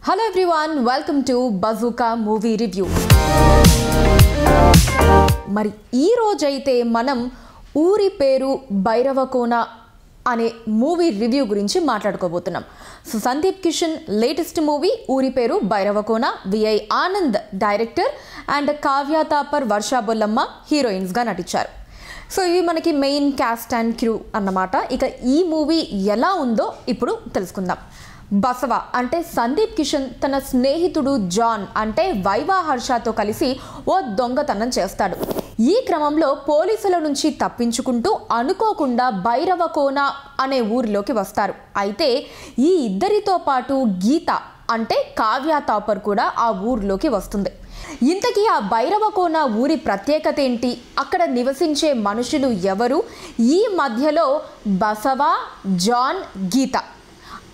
Hello everyone, welcome to Bazooka Movie Review. మరి ఈ రోజైతే మనం ఊరి పేరు భైరవకోన అనే మూవీ రివ్యూ గురించి మాట్లాడుకోబోతున్నాం. So Sundeep Kishan latest movie ఊరి పేరు Bhairavakona, VI Anand director and Kavya Thapar, Varsha Bollamma heroines గా నటించారు. సో ఇవి మనకి మెయిన్ క్యాస్ట్ అండ్ క్రూ అన్నమాట. ఇక ఈ మూవీ ఎలా ఉందో ఇప్పుడు తెలుసుకుందాం. బసవ అంటే సందీప్ కిషన్ తన స్నేహితుడు జాన్ అంటే వైవా హర్షతో కలిసి ఓ దొంగతనం చేస్తాడు. ఈ క్రమంలో పోలీసుల నుంచి తప్పించుకుంటూ అనుకోకుండా భైరవకోన అనే ఊరిలోకి వస్తారు. అయితే ఈ ఇద్దరితో పాటు గీత అంటే కావ్య తాపర్ కూడా ఆ ఊరిలోకి వస్తుంది. ఇంతకీ ఆ భైరవకోన ఊరి ప్రత్యేకత ఏంటి, అక్కడ నివసించే మనుషులు ఎవరు, ఈ మధ్యలో బసవ, జాన్, గీత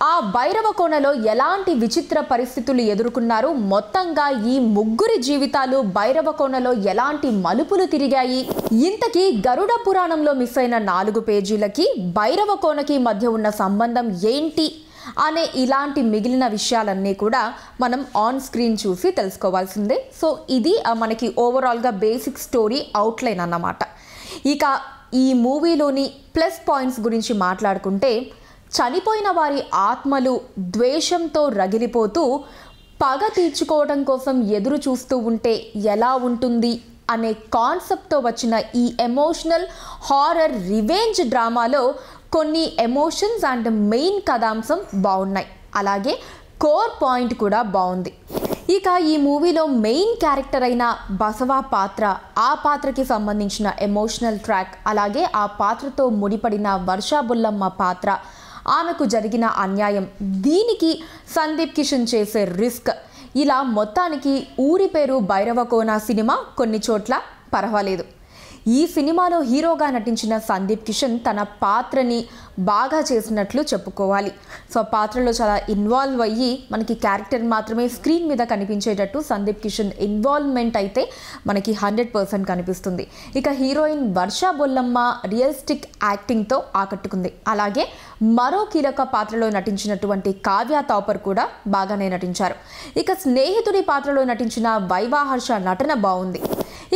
ఆ భైరవకోనలో ఎలాంటి విచిత్ర పరిస్థితులు ఎదుర్కొన్నారు, మొత్తంగా ఈ ముగ్గురి జీవితాలు భైరవకోనలో ఎలాంటి మలుపులు తిరిగాయి, ఇంతకీ గరుడ పురాణంలో మిస్ అయిన 4 పేజీలకి భైరవకోనకి మధ్య ఉన్న సంబంధం ఏంటి అనే ఇలాంటి మిగిలిన విషయాలన్నీ కూడా మనం ఆన్ స్క్రీన్ చూసి తెలుసుకోవాల్సిందే. సో ఇది మనకి ఓవరాల్గా బేసిక్ స్టోరీ అవుట్లైన్ అన్నమాట. ఇక ఈ మూవీలోని ప్లస్ పాయింట్స్ గురించి మాట్లాడుకుంటే, చనిపోయిన వారి ఆత్మలు ద్వేషంతో రగిలిపోతూ పగ తీర్చుకోవడం కోసం ఎదురు చూస్తూ ఉంటే ఎలా ఉంటుంది అనే కాన్సెప్ట్తో వచ్చిన ఈ ఎమోషనల్ హారర్ రివెంజ్ డ్రామాలో కొన్ని ఎమోషన్స్ అండ్ మెయిన్ కథాంశం బాగున్నాయి, అలాగే కోర్ పాయింట్ కూడా బాగుంది. ఇక ఈ మూవీలో మెయిన్ క్యారెక్టర్ అయిన బసవ పాత్ర, ఆ పాత్రకి సంబంధించిన ఎమోషనల్ ట్రాక్, అలాగే ఆ పాత్రతో ముడిపడిన వర్ష బొల్లమ్మ పాత్ర, ఆమెకు జరిగిన అన్యాయం, దీనికి సందీప్ కిషన్ చేసే రిస్క్, ఇలా మొత్తానికి ఊరి పేరు భైరవకోన సినిమా కొన్ని చోట్ల పర్వాలేదు. ఈ సినిమాలో హీరోగా నటించిన సందీప్ కిషన్ తన పాత్రని బాగా చేసినట్లు చెప్పుకోవాలి. సో ఆ పాత్రలో చాలా ఇన్వాల్వ్ అయ్యి మనకి క్యారెక్టర్ మాత్రమే స్క్రీన్ మీద కనిపించేటట్టు సందీప్ కిషన్ ఇన్వాల్వ్మెంట్ అయితే మనకి 100% కనిపిస్తుంది. ఇక హీరోయిన్ వర్ష బొల్లమ్మ రియలిస్టిక్ యాక్టింగ్తో ఆకట్టుకుంది. అలాగే మరో కీలక పాత్రలో నటించినటువంటి కావ్య తాపర్ కూడా బాగానే నటించారు. ఇక స్నేహితుడి పాత్రలో నటించిన వైవా హర్ష నటన బాగుంది.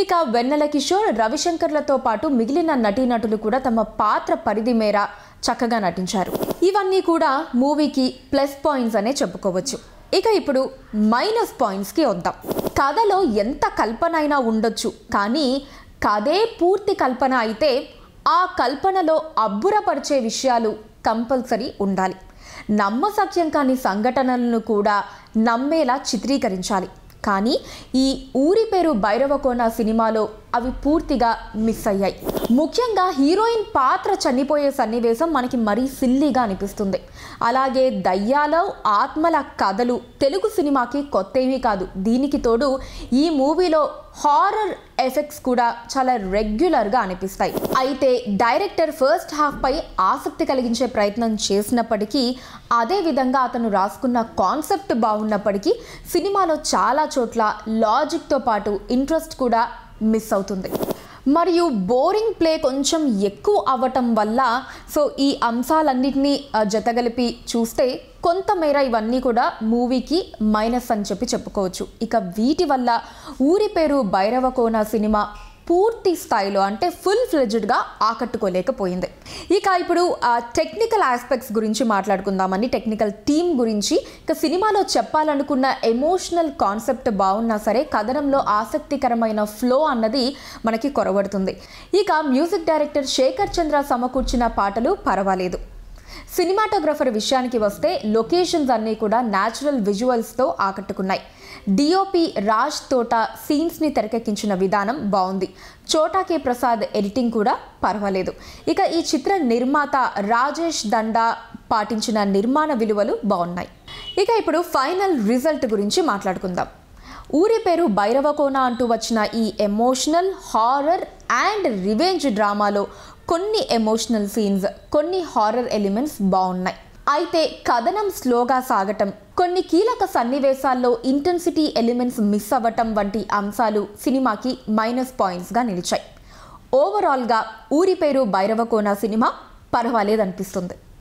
ఇక వెన్నెల కిషోర్, రవిశంకర్లతో పాటు మిగిలిన నటీనటులు కూడా తమ పాత్ర పరిధి మేర చక్కగా నటించారు. ఇవన్నీ కూడా మూవీకి ప్లస్ పాయింట్స్ అనే చెప్పుకోవచ్చు. ఇక ఇప్పుడు మైనస్ పాయింట్స్కి వద్దాం. కథలో ఎంత కల్పన అయినా ఉండొచ్చు, కానీ కథే పూర్తి కల్పన అయితే ఆ కల్పనలో అబ్బురపరిచే విషయాలు కంపల్సరీ ఉండాలి. నమ్మసత్యం కాని సంఘటనలను కూడా నమ్మేలా చిత్రీకరించాలి. కానీ ఈ ఊరి పేరు భైరవకోన సినిమాలో అవి పూర్తిగా మిస్ అయ్యాయి. ముఖ్యంగా హీరోయిన్ పాత్ర చనిపోయే సన్నివేశం మనకి మరీ సిల్లీగా అనిపిస్తుంది. అలాగే దయ్యాల ఆత్మల కథలు తెలుగు సినిమాకి కొత్త ఏమీ కాదు. దీనికి తోడు ఈ మూవీలో హారర్ ఎఫెక్ట్స్ కూడా చాలా రెగ్యులర్గా అనిపిస్తాయి. అయితే డైరెక్టర్ ఫస్ట్ హాఫ్ పై ఆసక్తి కలిగించే ప్రయత్నం చేసినప్పటికీ, అదే విధంగా అతను రాసుకున్న కాన్సెప్ట్ బాగున్నప్పటికీ సినిమాలో చాలా చోట్ల లాజిక్తో పాటు ఇంట్రెస్ట్ కూడా మిస్ అవుతుంది. మరియు బోరింగ్ ప్లే కొంచెం ఎక్కువ అవ్వటం వల్ల సో ఈ అంశాలన్నింటినీ జతగలిపి చూస్తే కొంతమేర ఇవన్నీ కూడా మూవీకి మైనస్ అని చెప్పుకోవచ్చు. ఇక వీటి వల్ల ఊరి పేరు భైరవకోన సినిమా పూర్తి స్థాయిలో అంటే ఫుల్ ఫ్లెడ్జ్డ్గా ఆకట్టుకోలేకపోయింది. ఇక ఇప్పుడు టెక్నికల్ ఆస్పెక్ట్స్ గురించి మాట్లాడుకుందామని, టెక్నికల్ టీమ్ గురించి. ఇక సినిమాలో చెప్పాలనుకున్న ఎమోషనల్ కాన్సెప్ట్ బాగున్నా సరే కథనంలో ఆసక్తికరమైన ఫ్లో అన్నది మనకి కొరవడుతుంది. ఇక మ్యూజిక్ డైరెక్టర్ శేఖర్ చంద్ర సమకూర్చిన పాటలు పర్వాలేదు. సినిమాటోగ్రఫర్ విషయానికి వస్తే లొకేషన్స్ అన్నీ కూడా న్యాచురల్ విజువల్స్తో ఆకట్టుకున్నాయి. డిఓపి రాజ్ తోట సీన్స్ని తెరకెక్కించిన విధానం బాగుంది. చోటా కే ప్రసాద్ ఎడిటింగ్ కూడా పర్వాలేదు. ఇక ఈ చిత్ర నిర్మాత రాజేష్ దండా పాటించిన నిర్మాణ విలువలు బాగున్నాయి. ఇక ఇప్పుడు ఫైనల్ రిజల్ట్ గురించి మాట్లాడుకుందాం. ఊరి పేరు భైరవకోన అంటూ వచ్చిన ఈ ఎమోషనల్ హారర్ అండ్ రివెంజ్ డ్రామాలో కొన్ని ఎమోషనల్ సీన్స్, కొన్ని హారర్ ఎలిమెంట్స్ బాగున్నాయి. అయితే కథనం స్లోగా సాగటం, కొన్ని కీలక సన్నివేశాల్లో ఇంటెన్సిటీ ఎలిమెంట్స్ మిస్ అవ్వటం వంటి అంశాలు సినిమాకి మైనస్ పాయింట్స్గా నిలిచాయి. ఓవరాల్గా ఊరి పేరు భైరవకోన సినిమా పర్వాలేదనిపిస్తుంది.